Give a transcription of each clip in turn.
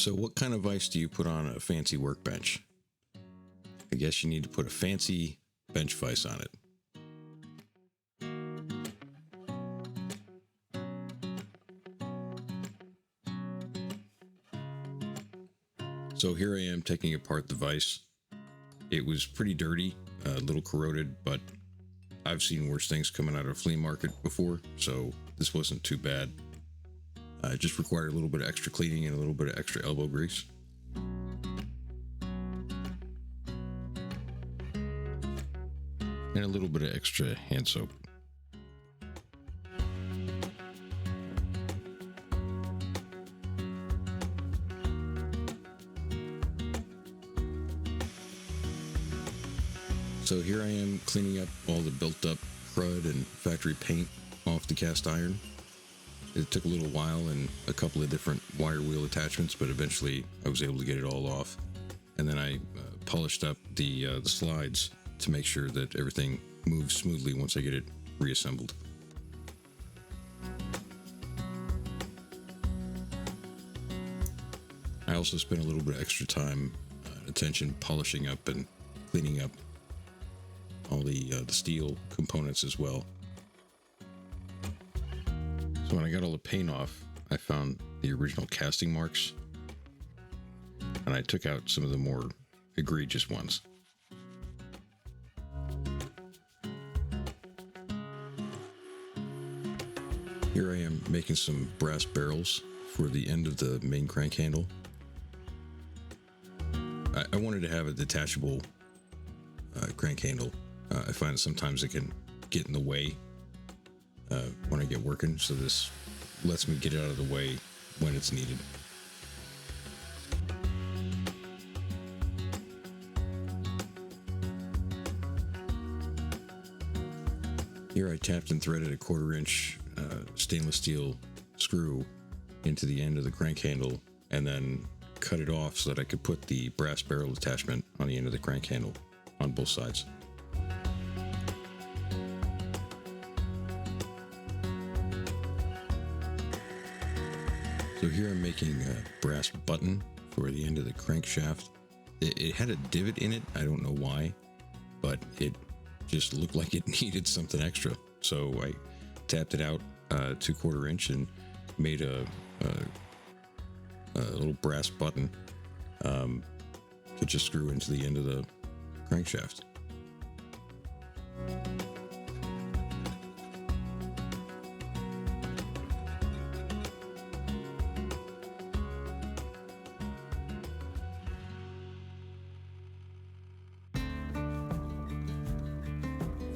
So what kind of vise do you put on a fancy workbench? I guess you need to put a fancy bench vise on it. So here I am taking apart the vise. It was pretty dirty, a little corroded, but I've seen worse things coming out of a flea market before, so this wasn't too bad. It just required a little bit of extra cleaning and a little bit of extra elbow grease. And a little bit of extra hand soap. So here I am cleaning up all the built up crud and factory paint off the cast iron. It took a little while and a couple of different wire wheel attachments, but eventually I was able to get it all off. And then I polished up the slides to make sure that everything moves smoothly once I get it reassembled. I also spent a little bit of extra time and attention polishing up and cleaning up all the steel components as well. So when I got all the paint off, I found the original casting marks, and I took out some of the more egregious ones. Here I am making some brass barrels for the end of the main crank handle. I wanted to have a detachable crank handle. I find that sometimes it can get in the way when I get working, so this lets me get it out of the way when it's needed. Here I tapped and threaded a 1/4 inch stainless steel screw into the end of the crank handle and then cut it off so that I could put the brass barrel attachment on the end of the crank handle on both sides. So here I'm making a brass button for the end of the crankshaft. It had a divot in it, I don't know why, but it just looked like it needed something extra. So I tapped it out to 1/4 inch and made a little brass button to just screw into the end of the crankshaft.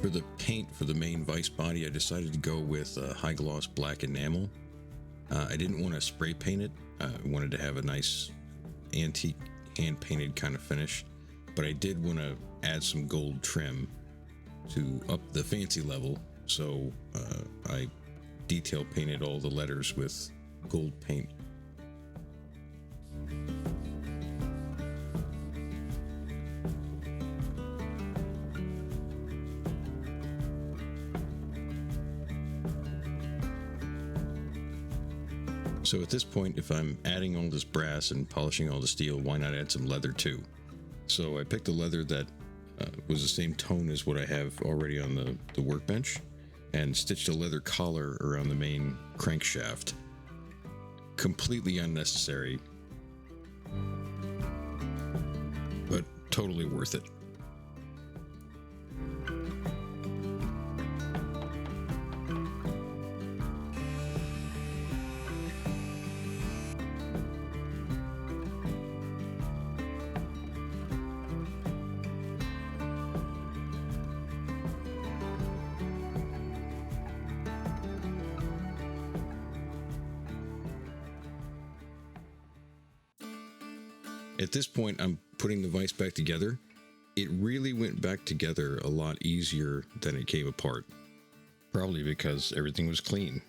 For the paint for the main vise body, I decided to go with high gloss black enamel. I didn't want to spray paint it. I wanted to have a nice antique hand painted kind of finish, but I did want to add some gold trim to up the fancy level. So I detail painted all the letters with gold paint. So at this point, if I'm adding all this brass and polishing all the steel, why not add some leather too? So I picked a leather that was the same tone as what I have already on the workbench and stitched a leather collar around the main crankshaft. Completely unnecessary, but totally worth it. At this point, I'm putting the vise back together. It really went back together a lot easier than it came apart. Probably because everything was clean.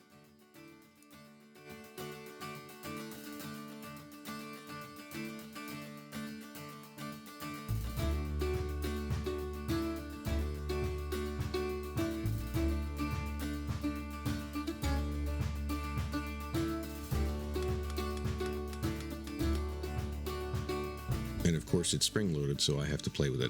And of course it's spring loaded, so I have to play with it.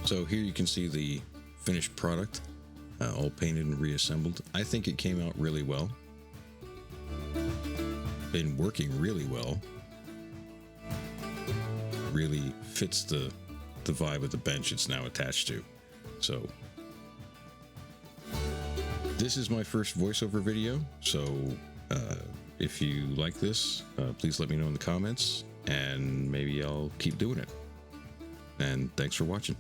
So here you can see the finished product, all painted and reassembled. I think it came out really well. Been working really well. Really fits the vibe of the bench it's now attached to. So this is my first voiceover video, so if you like this, please let me know in the comments, and maybe I'll keep doing it. And thanks for watching.